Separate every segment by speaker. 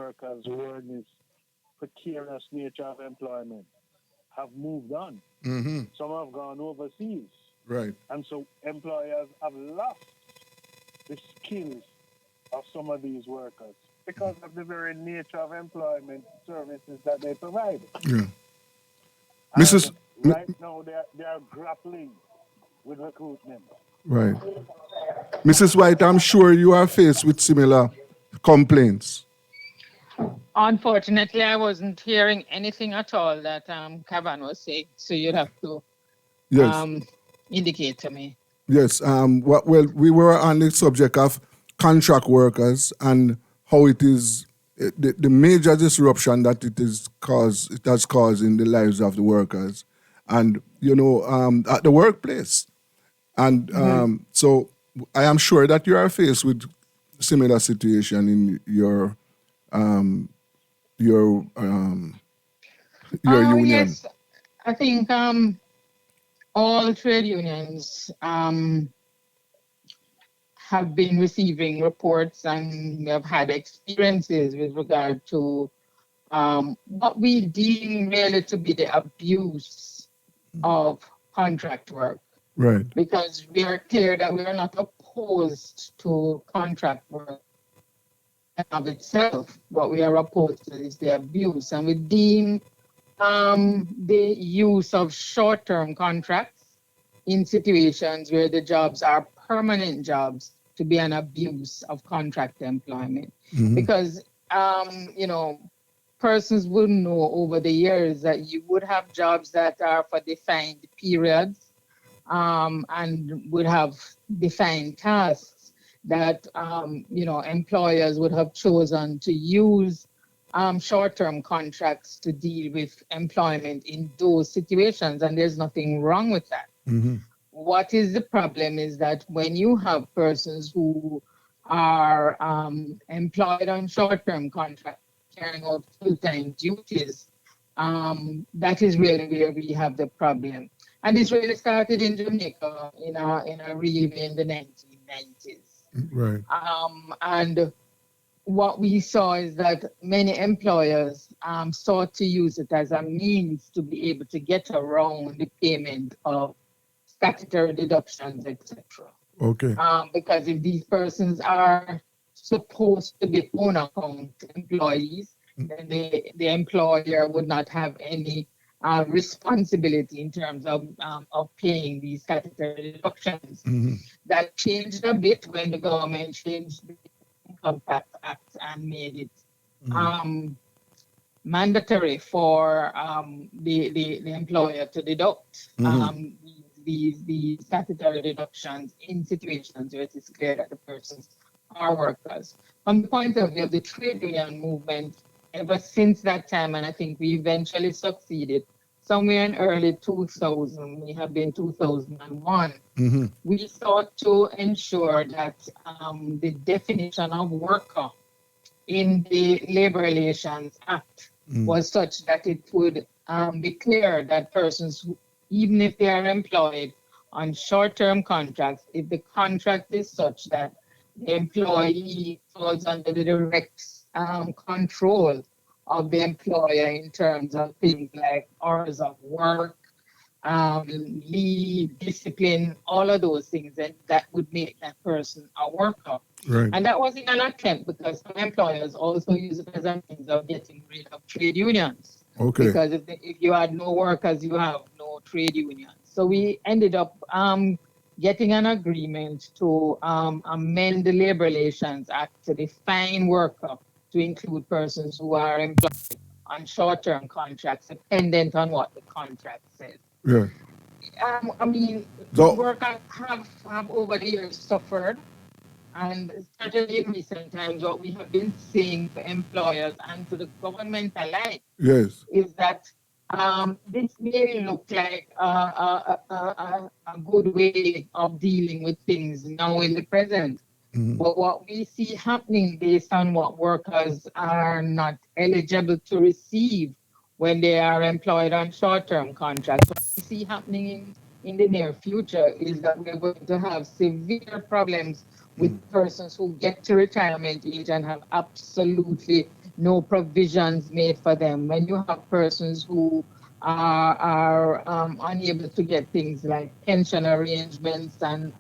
Speaker 1: workers who are in this precarious nature of employment have moved on.
Speaker 2: Mm-hmm.
Speaker 1: Some have gone overseas.
Speaker 2: Right.
Speaker 1: And so employers have lost the skills of some of these workers because of the very nature of employment services that they provide.
Speaker 2: Yeah.
Speaker 1: And
Speaker 2: Mrs.
Speaker 1: right now they are grappling with recruitment.
Speaker 2: Right. Mrs. White, I'm sure you are faced with similar complaints.
Speaker 3: Unfortunately, I wasn't hearing anything at all that Kavan was saying, so you'd have to
Speaker 2: Yes.
Speaker 3: um, indicate to me.
Speaker 2: Yes. Well, we were on the subject of contract workers and how it is the major disruption that it has caused in the lives of the workers, and at the workplace, and
Speaker 3: Hmm.
Speaker 2: so I am sure that you are faced with similar situation in your your union.
Speaker 3: Yes, I think all trade unions have been receiving reports and have had experiences with regard to what we deem really to be the abuse of contract work,
Speaker 2: Right.
Speaker 3: because we are clear that we are not opposed to contract work of itself. What we are opposed to is the abuse, and we deem the use of short-term contracts in situations where the jobs are permanent jobs to be an abuse of contract employment.
Speaker 2: Hmm.
Speaker 3: Because, persons will know over the years that you would have jobs that are for defined periods, and would have defined tasks that, employers would have chosen to use short-term contracts to deal with employment in those situations, and there's nothing wrong with that.
Speaker 2: Hmm.
Speaker 3: What is the problem is that when you have persons who are employed on short-term contracts, carrying out full-time duties, that is really where we have the problem. And this really started in Jamaica in a real way in the 1990s.
Speaker 2: Right.
Speaker 3: And what we saw is that many employers sought to use it as a means to be able to get around the payment of statutory deductions, etc.
Speaker 2: Okay.
Speaker 3: Because if these persons are supposed to be own account employees, then the employer would not have any responsibility in terms of paying these statutory deductions.
Speaker 2: Hmm.
Speaker 3: That changed a bit when the government changed the Income Tax Act and made it um, mandatory for the employer to deduct
Speaker 2: Hmm.
Speaker 3: these statutory deductions in situations where it is clear that the persons are workers. From the point of view of the trade union movement, ever since that time, and I think we eventually succeeded, somewhere in early 2000, we have been 2001,
Speaker 2: Hmm.
Speaker 3: we sought to ensure that the definition of worker in the Labor Relations Act was such that it would be clear that persons, even if they are employed on short-term contracts, if the contract is such that the employee falls under the direct control of the employer in terms of things like hours of work, leave, discipline, all of those things, and that would make that person a worker.
Speaker 2: Right.
Speaker 3: And that was in an attempt because some employers also use it as a means of getting rid of trade unions.
Speaker 2: Okay.
Speaker 3: Because if you had no workers, you have no trade unions. So we ended up getting an agreement to amend the Labor Relations Act to define worker to include persons who are employed on short-term contracts, dependent on what the contract says.
Speaker 2: Yeah.
Speaker 3: I mean,
Speaker 2: So
Speaker 3: workers have over the years suffered, and certainly in recent times, what we have been seeing to employers and to the government alike
Speaker 2: yes.
Speaker 3: is that this may look like a good way of dealing with things now in the present.
Speaker 2: Hmm.
Speaker 3: But what we see happening based on what workers are not eligible to receive when they are employed on short-term contracts, what we see happening in the near future is that we're going to have severe problems with persons who get to retirement age and have absolutely no provisions made for them. When you have persons who are unable to get things like pension arrangements and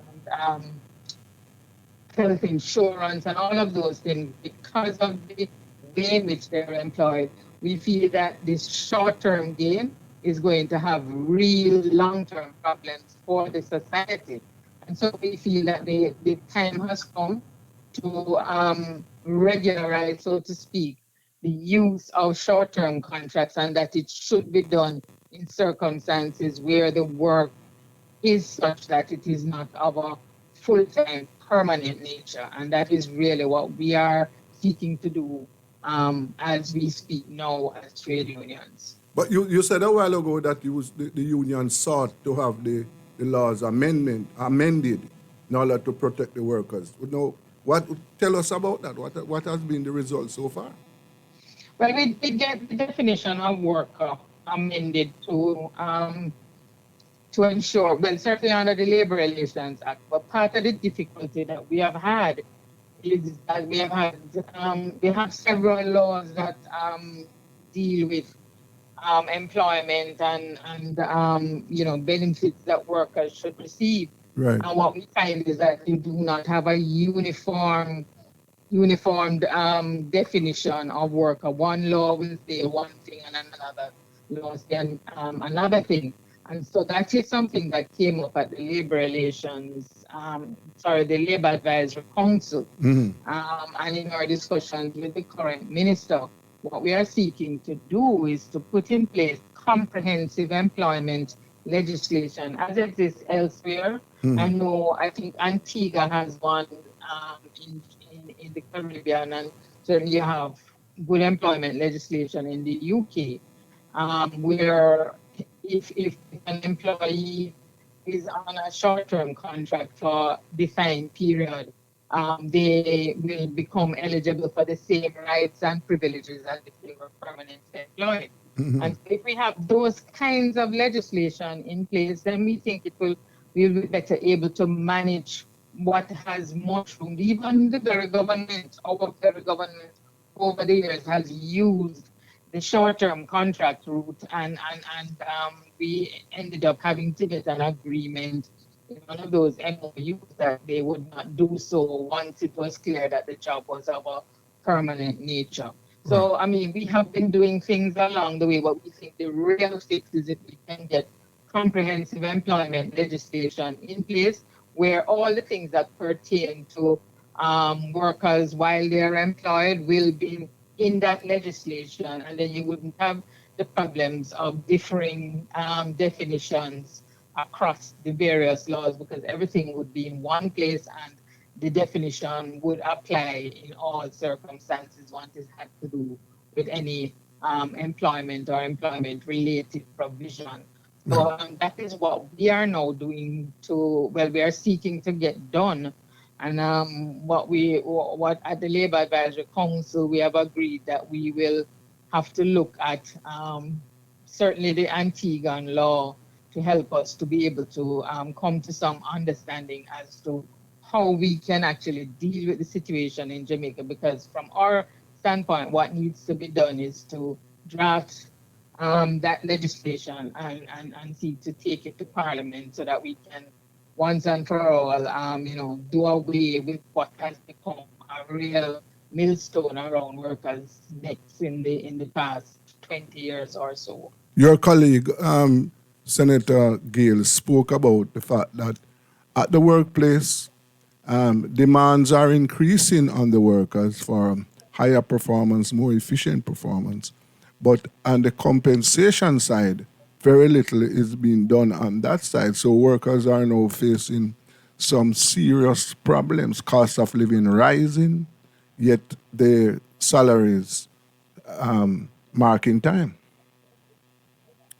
Speaker 3: health insurance and all of those things because of the way in which they're employed, we feel that this short-term gain is going to have real long-term problems for the society. And so we feel that the time has come to regularize, so to speak, the use of short-term contracts, and that it should be done in circumstances where the work is such that it is not of a full-time permanent nature. And that is really what we are seeking to do as we speak now as trade unions.
Speaker 2: But you said a while ago that the union sought to have the laws amended in order to protect the workers. What tell us about that? What has been the result so far?
Speaker 3: Well, we get the definition of worker amended to ensure, well, certainly under the Labor Relations Act, but part of the difficulty that we have had is that we have several laws that deal with employment and benefits that workers should receive.
Speaker 2: Right.
Speaker 3: And what we find is that you do not have a uniformed definition of worker. One law will say one thing and another law say another thing. And so that is something that came up at the the Labor Advisory Council. And in our discussions with the current minister, what we are seeking to do is to put in place comprehensive employment legislation as exists elsewhere. I think Antigua has one in the Caribbean, and certainly you have good employment legislation in the UK, where if an employee is on a short-term contract for defined period, they will become eligible for the same rights and privileges as if they were permanently employed. And so if we have those kinds of legislation in place, then we think we'll be better able to manage what has mushroomed. Even the very government, our very government over the years has used the short-term contract route, and we ended up having to get an agreement in one of those MOUs that they would not do so once it was clear that the job was of a permanent nature. So, I mean, we have been doing things along the way, but we think the real fix is if we can get comprehensive employment legislation in place where all the things that pertain to workers while they're employed will be in that legislation, and then you wouldn't have the problems of differing definitions across the various laws, because everything would be in one place and the definition would apply in all circumstances once it had to do with any employment or employment related provision. So that is what we are now doing we are seeking to get done. And what at the Labour Advisory Council, we have agreed that we will have to look at certainly the Antiguan law to help us to be able to come to some understanding as to how we can actually deal with the situation in Jamaica. Because from our standpoint, what needs to be done is to draft that legislation and seek to take it to Parliament so that we can once and for all, do away with what has become a real millstone around workers' necks in the past 20 years or so.
Speaker 2: Your colleague, Senator Gayle, spoke about the fact that at the workplace, demands are increasing on the workers for higher performance, more efficient performance. But on the compensation side, very little is being done on that side. So workers are now facing some serious problems. Cost of living rising, yet their salaries marking time.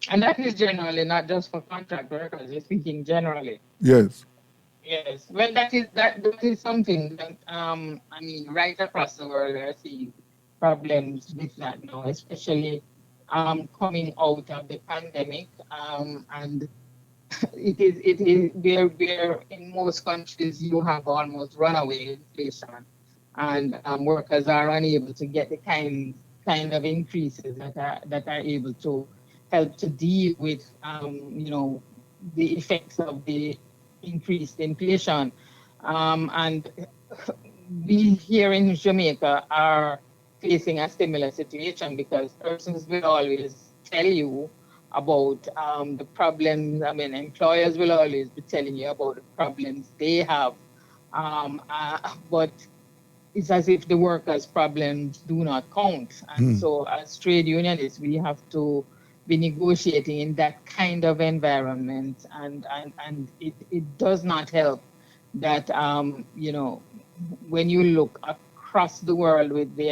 Speaker 3: And that is generally not just for contract workers, we're speaking generally.
Speaker 2: Yes.
Speaker 3: Yes, well, that is something that right across the world we're seeing problems with that now, especially coming out of the pandemic. And it is where in most countries you have almost runaway inflation, and workers are unable to get the kinds kind of increases that are able to help to deal with the effects of the increased inflation. And we here in Jamaica are facing a similar situation because persons will always tell you about the problems. I mean, employers will always be telling you about the problems they have. But it's as if the workers' problems do not count. And so, as trade unionists, we have to be negotiating in that kind of environment, and it does not help that when you look across the world with the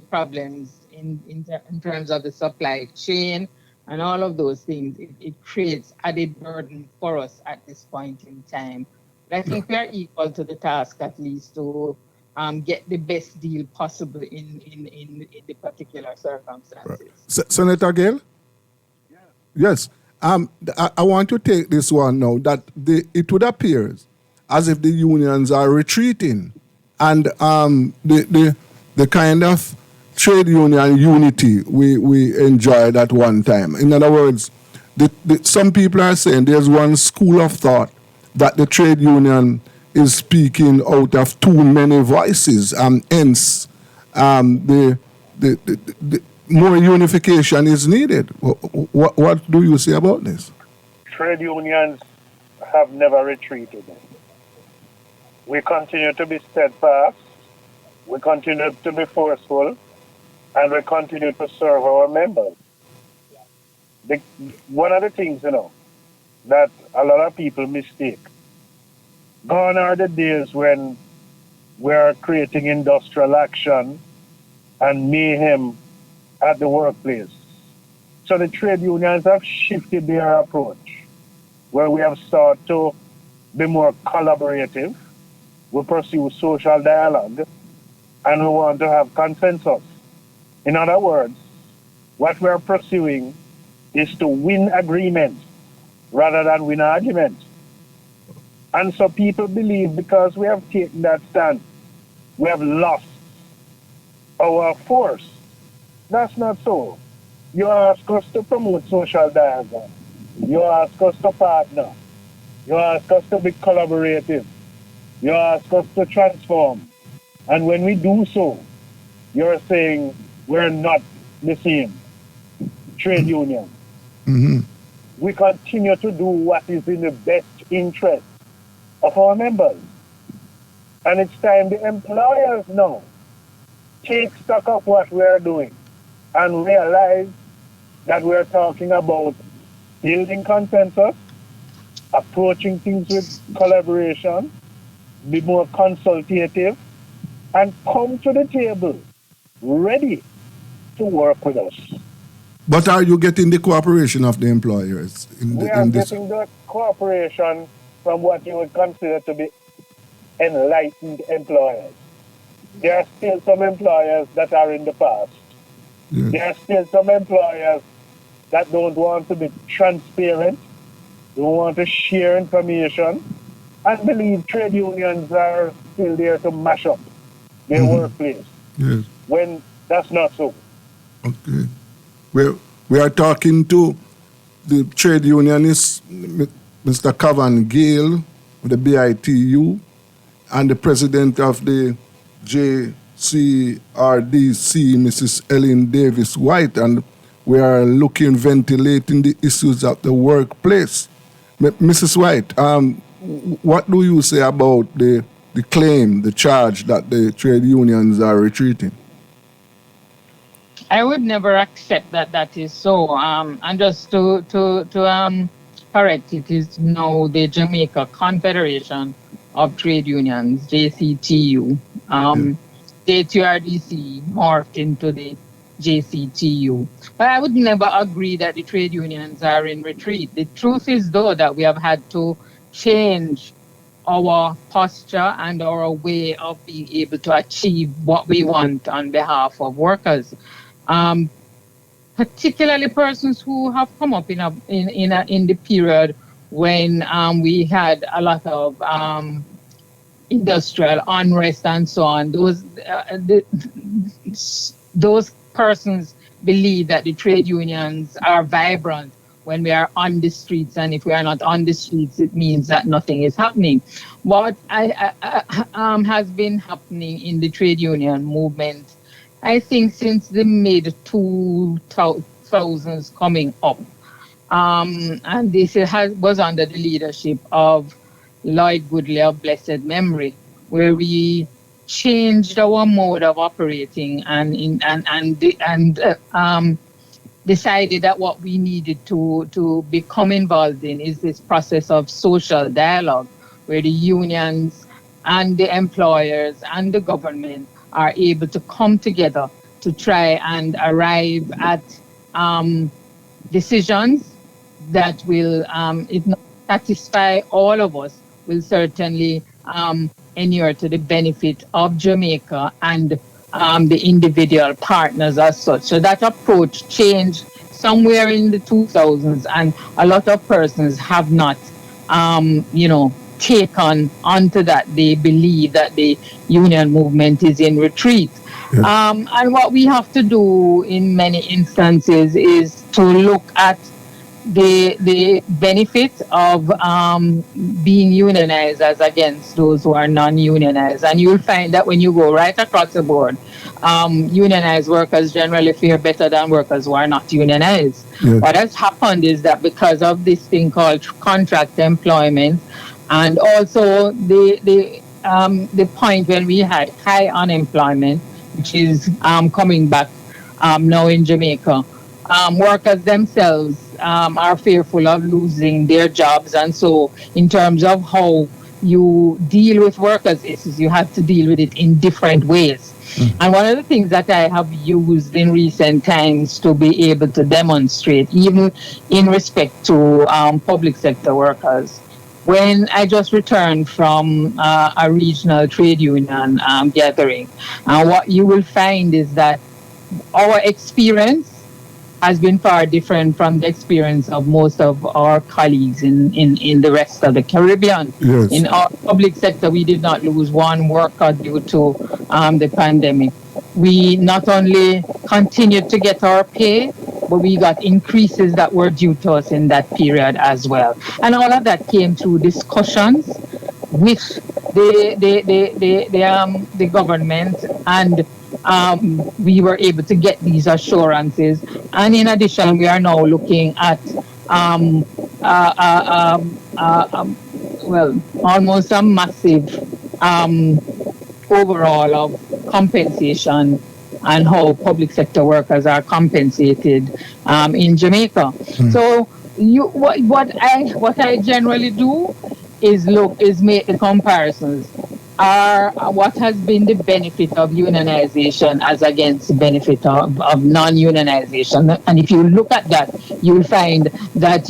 Speaker 3: problems in terms of the supply chain and all of those things, it creates added burden for us at this point in time. But I think we are equal to the task, at least, to get the best deal possible in the particular circumstances.
Speaker 2: Senator Gayle? Yes. I want to take this one now that it would appear as if the unions are retreating, and the kind of trade union unity we enjoyed at one time. In other words, some people are saying there's one school of thought that the trade union is speaking out of too many voices, and hence the more unification is needed. What do you say about this?
Speaker 1: Trade unions have never retreated. We continue to be steadfast, we continue to be forceful, and we continue to serve our members. One of the things, that a lot of people mistake, gone are the days when we are creating industrial action and mayhem at the workplace. So the trade unions have shifted their approach, where we have started to be more collaborative, we pursue social dialogue, and we want to have consensus. In other words, what we are pursuing is to win agreement rather than win argument. And so people believe because we have taken that stand, we have lost our force. That's not so. You ask us to promote social dialogue. You ask us to partner. You ask us to be collaborative. You ask us to transform. And when we do so, you're saying we're not the same trade union. We continue to do what is in the best interest of our members. And it's time the employers now take stock of what we are doing and realize that we're talking about building consensus, approaching things with collaboration, be more consultative, and come to the table ready to work with us.
Speaker 2: But are you getting the cooperation of the employers
Speaker 1: We are getting the cooperation from what you would consider to be enlightened employers. There are still some employers that are in the past.
Speaker 2: Yes.
Speaker 1: There are still some employers that don't want to be transparent, don't want to share information, and believe trade unions are still there to mash up their workplace.
Speaker 2: Yes.
Speaker 1: When that's not so.
Speaker 2: Okay. We are talking to the trade unionist, Mr. Kavan Gill, the BITU, and the president of the JCRDC, Mrs. Helen Davis White, and we are ventilating the issues of the workplace. Mrs. White, what do you say about the claim, the charge that the trade unions are retreating?
Speaker 3: I would never accept that is so. And just to correct, it is now the Jamaica Confederation of Trade Unions, JCTU. JTRDC morphed into the JCTU. But I would never agree that the trade unions are in retreat. The truth is, though, that we have had to change our posture and our way of being able to achieve what we want on behalf of workers. Particularly persons who have come up in the period when we had a lot of industrial unrest and so on. Those persons believe that the trade unions are vibrant when we are on the streets, and if we are not on the streets, it means that nothing is happening. What has been happening in the trade union movement, I think, since the mid 2000s coming up, and this was under the leadership of Lloyd Goodley of blessed memory, where we changed our mode of operating and decided that what we needed to become involved in is this process of social dialogue, where the unions and the employers and the government are able to come together to try and arrive at decisions that will, if not satisfy all of us, will certainly inure to the benefit of Jamaica and the individual partners as such. So that approach changed somewhere in the 2000s, and a lot of persons have not, taken onto that. They believe that the union movement is in retreat.
Speaker 2: Yeah.
Speaker 3: And what we have to do in many instances is to look at the benefit of being unionized as against those who are non-unionized. And you'll find that when you go right across the board, unionized workers generally fare better than workers who are not unionized.
Speaker 2: Yes.
Speaker 3: What has happened is that because of this thing called contract employment, and also the point when we had high unemployment, which is coming back now in Jamaica, workers themselves are fearful of losing their jobs. And so in terms of how you deal with workers issues, you have to deal with it in different ways. And one of the things that I have used in recent times to be able to demonstrate, even in respect to public sector workers, when I just returned from a regional trade union gathering, what you will find is that our experience has been far different from the experience of most of our colleagues in the rest of the Caribbean.
Speaker 2: Yes.
Speaker 3: In our public sector, we did not lose one worker due to the pandemic. We not only continued to get our pay, but we got increases that were due to us in that period as well. And all of that came through discussions with the government, and we were able to get these assurances. And in addition, we are now looking at almost a massive overall of compensation and how public sector workers are compensated in Jamaica. So what I generally do is make the comparisons. What has been the benefit of unionization as against the benefit of non-unionization? And if you look at that, you'll find that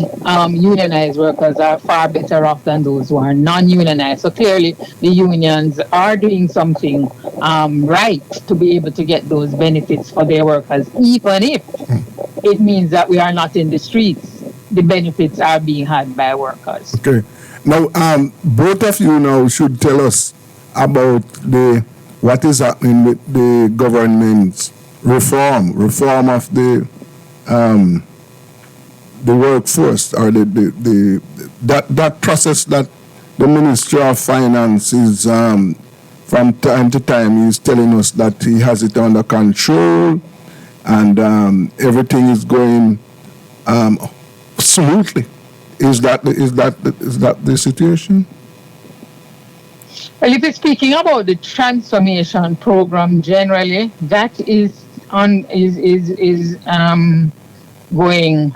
Speaker 3: unionized workers are far better off than those who are non-unionized. So clearly, the unions are doing something right to be able to get those benefits for their workers, even if it means that we are not in the streets. The benefits are being had by workers.
Speaker 2: Okay. Now, both of you now should tell us about what is happening with the government's reform of the workforce, or that process that the Ministry of Finance is from time to time is telling us that he has it under control and everything is going smoothly. Is that the situation?
Speaker 3: Well, if you're speaking about the transformation program generally, that is going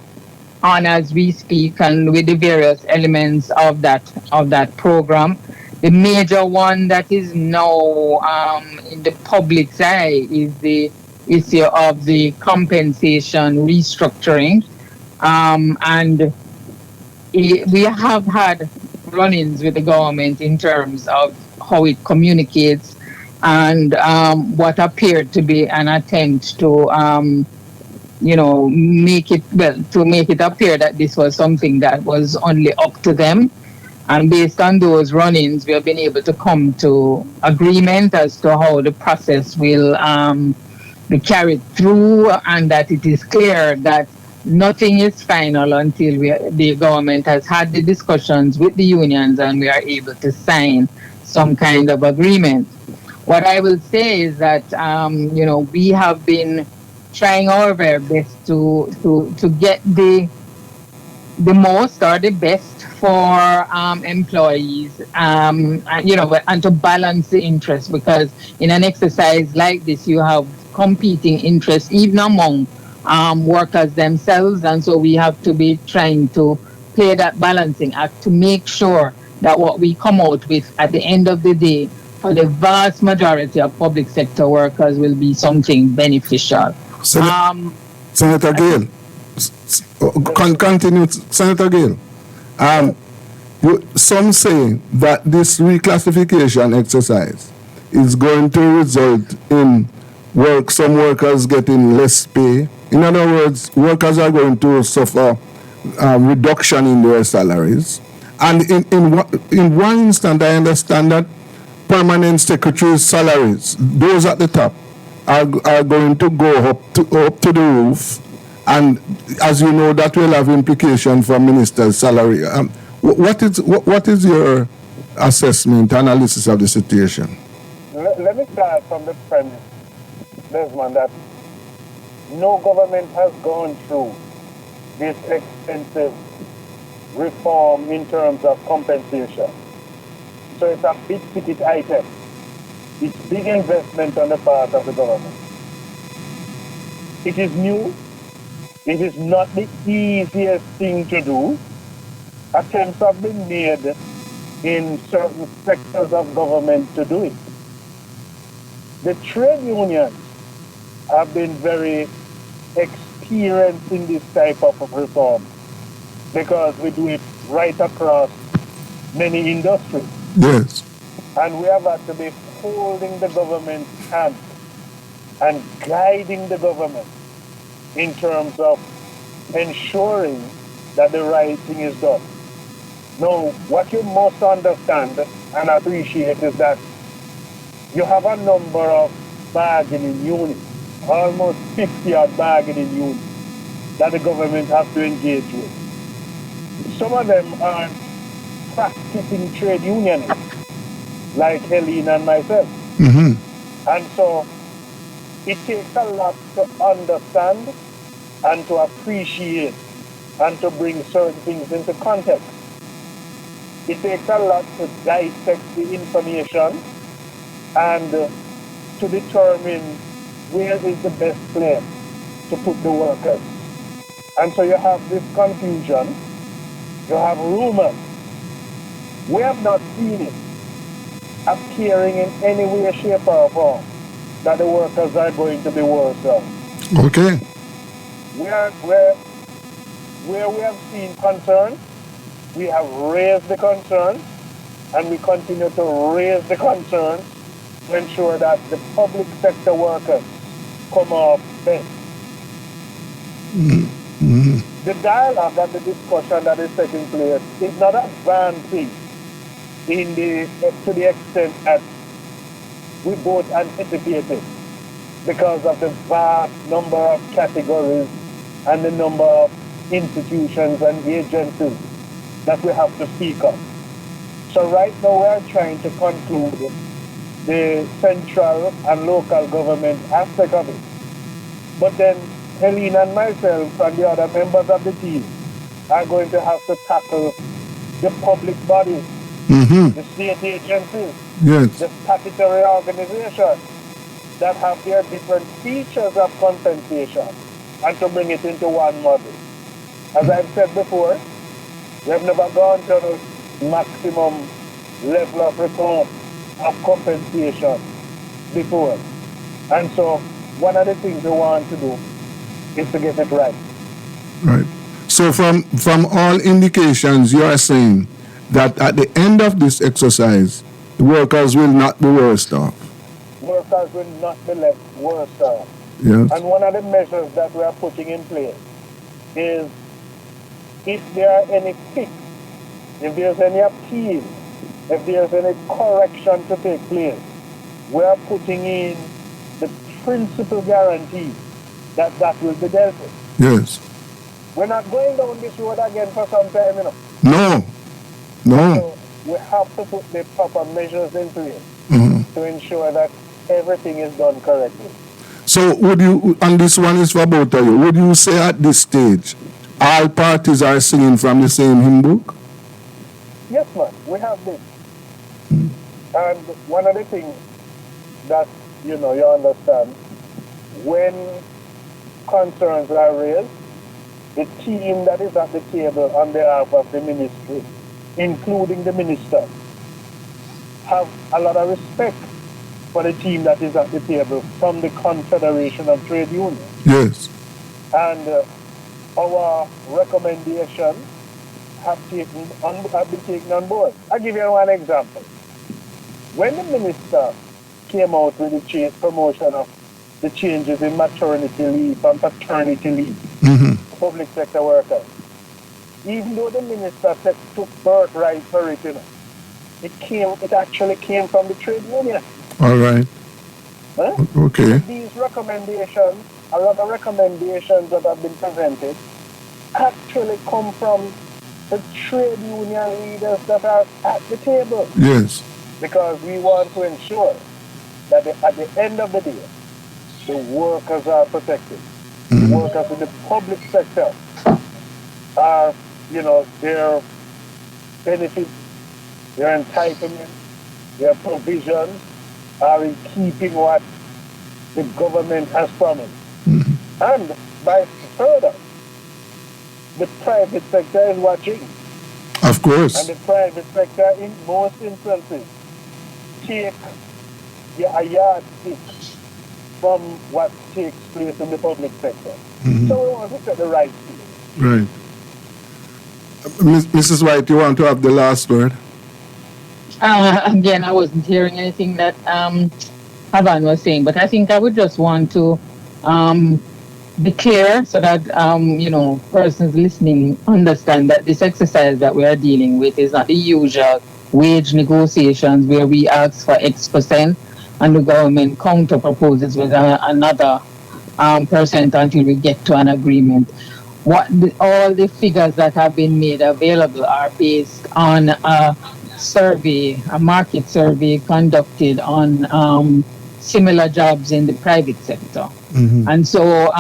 Speaker 3: on as we speak, and with the various elements of that program. The major one that is now in the public's eye is the issue of the compensation restructuring, and we have had run-ins with the government in terms of how it communicates, and what appeared to be an attempt to make it appear that this was something that was only up to them. And based on those run-ins, we have been able to come to agreement as to how the process will be carried through, and that it is clear that nothing is final until the government has had the discussions with the unions and we are able to sign some kind of agreement. What I will say is that we have been trying our very best to get the most or the best for employees, and to balance the interest, because in an exercise like this, you have competing interests even among workers themselves. And so we have to be trying to play that balancing act to make sure that what we come out with at the end of the day for the vast majority of public sector workers will be something beneficial.
Speaker 2: Senator Gayle, continue, Senator Gill. Some say that this reclassification exercise is going to result in some workers getting less pay. In other words, workers are going to suffer reduction in their salaries. And in one instance, I understand that permanent secretaries' salaries, those at the top, are going to go up to the roof. And as you know, that will have implications for ministers' salary. What is your assessment, analysis of the situation?
Speaker 1: Let me start from the premise, Desmond, that no government has gone through this extensive reform in terms of compensation. So it's a big ticket item. It's big investment on the part of the government. It is new. It is not the easiest thing to do. Attempts have been made in certain sectors of government to do it. The trade unions have been very experienced in this type of reform because we do it right across many industries.
Speaker 2: Yes.
Speaker 1: And we have had to be holding the government's hand and guiding the government in terms of ensuring that the right thing is done. Now, what you must understand and appreciate is that you have a number of bargaining units, almost 50 odd bargaining units that the government has to engage with. Some of them are practicing trade unionists, like Helen and myself.
Speaker 2: Mm-hmm.
Speaker 1: And so it takes a lot to understand and to appreciate and to bring certain things into context. It takes a lot to dissect the information and to determine where is the best place to put the workers. And so you have this confusion, you have rumors. We have not seen it appearing in any way, shape, or form that the workers are going to be worse off.
Speaker 2: Okay.
Speaker 1: Where we have seen concerns, we have raised the concerns, and we continue to raise the concerns to ensure that the public sector workers come off best.
Speaker 2: Mm-hmm.
Speaker 1: The dialogue and the discussion that is taking place is not advancing to the extent that we both anticipated because of the vast number of categories and the number of institutions and agencies that we have to speak of. So right now we are trying to conclude the central and local government aspect of it. But then Helen and myself and the other members of the team are going to have to tackle the public bodies,
Speaker 2: mm-hmm.
Speaker 1: the state agencies,
Speaker 2: yes.
Speaker 1: the statutory organizations that have their different features of compensation, and to bring it into one model. As I've said before, we have never gone to the maximum level of reform of compensation before. And so one of the things we want to do is to get it right.
Speaker 2: Right. So from all indications, you are saying that at the end of this exercise, the workers will not be worse off.
Speaker 1: Workers will not be left worse off.
Speaker 2: Yes.
Speaker 1: And one of the measures that we are putting in place is if there are any fix, if there's any appeal, if there's any correction to take place, we are putting in the principle guarantee that that will be dealt with.
Speaker 2: Yes.
Speaker 1: We're not going down this road again for some time,
Speaker 2: No. No.
Speaker 1: So we have to put the proper measures in place to ensure that everything is done correctly.
Speaker 2: So would you, and this one is for both of you, would you say at this stage all parties are singing from the same hymn book?
Speaker 1: Yes, man, we have this. And one of the things that, you understand, when concerns are raised, the team that is at the table on behalf of the ministry, including the minister, have a lot of respect for the team that is at the table from the Confederation of Trade Unions.
Speaker 2: Yes.
Speaker 1: And our recommendations have been taken on board. I'll give you one example. When the minister came out with the promotion of the changes in maternity leave and paternity leave for public sector workers, even though the minister took birthright for it, it actually came from the trade union.
Speaker 2: All right.
Speaker 1: Huh?
Speaker 2: Okay.
Speaker 1: These recommendations, a lot of recommendations that have been presented, actually come from the trade union leaders that are at the table.
Speaker 2: Yes.
Speaker 1: Because we want to ensure that at the end of the day, the workers are protected. The workers in the public sector are, their benefits, their entitlements, their provisions are in keeping what the government has promised. And by further, the private sector is watching.
Speaker 2: Of course.
Speaker 1: And the private sector, in most instances, take a yardstick from what takes place in the public sector. So we want to set the right thing.
Speaker 2: Right. Mrs. White, you want to have the last word?
Speaker 3: Again, I wasn't hearing anything that Kavan was saying, but I think I would just want to be clear so that persons listening understand that this exercise that we are dealing with is not the usual wage negotiations where we ask for X% and the government counter proposes with another percent until we get to an agreement. All the figures that have been made available are based on a market survey conducted on similar jobs in the private sector. And so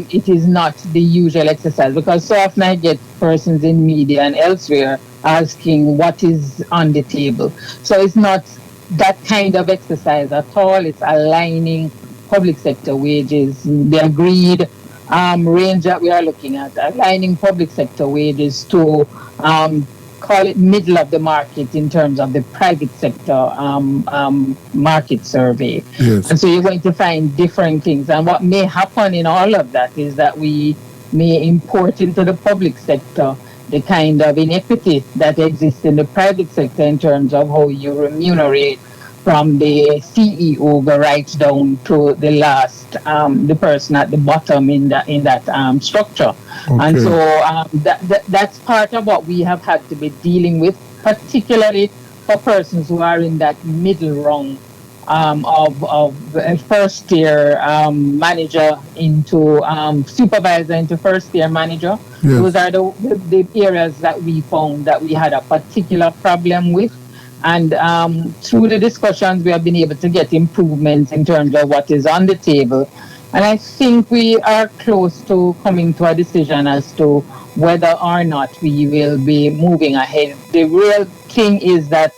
Speaker 3: it is not the usual exercise, because so often I get persons in media and elsewhere asking what is on the table. So it's not that kind of exercise at all. It's aligning public sector wages, the agreed range that we are looking at, aligning public sector wages to call it middle of the market in terms of the private sector market survey.
Speaker 2: Yes.
Speaker 3: And so you're going to find different things. And what may happen in all of that is that we may import into the public sector the kind of inequity that exists in the private sector in terms of how you remunerate from the CEO right down to the last, the person at the bottom in that structure.
Speaker 2: Okay.
Speaker 3: And so that's part of what we have had to be dealing with, particularly for persons who are in that middle rung of first year manager into supervisor into first year manager.
Speaker 2: Yes.
Speaker 3: Those are the areas that we found that we had a particular problem with. And through the discussions, we have been able to get improvements in terms of what is on the table. And I think we are close to coming to a decision as to whether or not we will be moving ahead. The real thing is that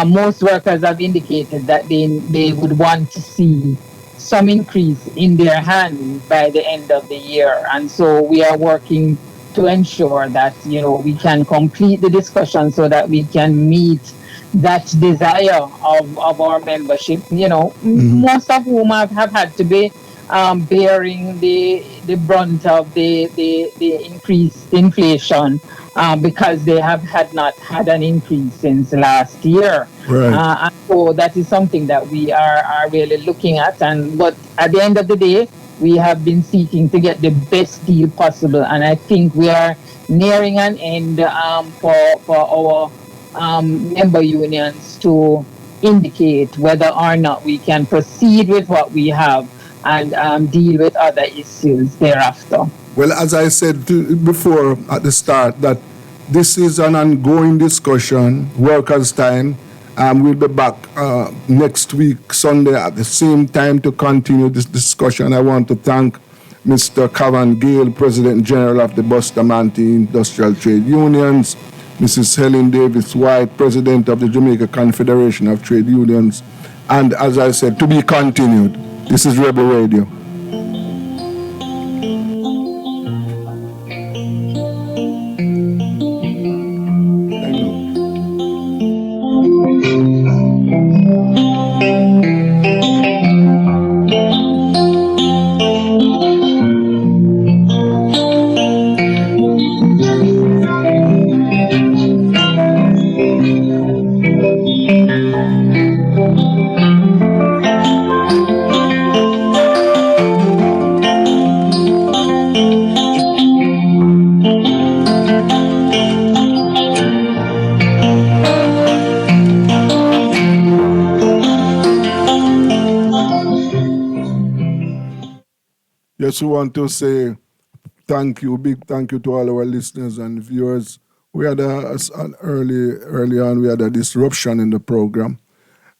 Speaker 3: most workers have indicated that they would want to see some increase in their hand by the end of the year. And so we are working to ensure that, we can complete the discussion so that we can meet that desire of our membership, most of whom have had to be bearing the brunt of the increased inflation because they had not had an increase since last year.
Speaker 2: Right.
Speaker 3: And so that is something that we are really looking at. But at the end of the day, we have been seeking to get the best deal possible. And I think we are nearing an end for our member unions to indicate whether or not we can proceed with what we have and deal with other issues thereafter.
Speaker 2: Well, as I said before at the start, that this is an ongoing discussion, workers' time. We'll be back next week, Sunday, at the same time to continue this discussion. I want to thank Mr. Kavan Gayle, President General of the Bustamante Industrial Trade Unions, Mrs. Helen Davis White, President of the Jamaica Confederation of Trade Unions, and as I said, to be continued. This is Rebel Radio. Yes, we want to say thank you, big thank you to all our listeners and viewers. We had early on, we had a disruption in the program,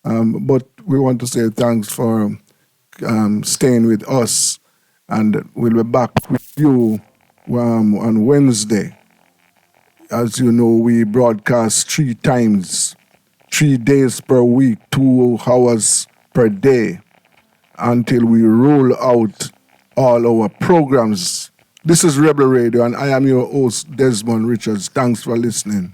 Speaker 2: but we want to say thanks for staying with us, and we'll be back with you on Wednesday. As you know, we broadcast 3 times, 3 days per week, 2 hours per day, until we roll out all our programs. This is Rebel Radio, and I am your host, Desmond Richards. Thanks for listening.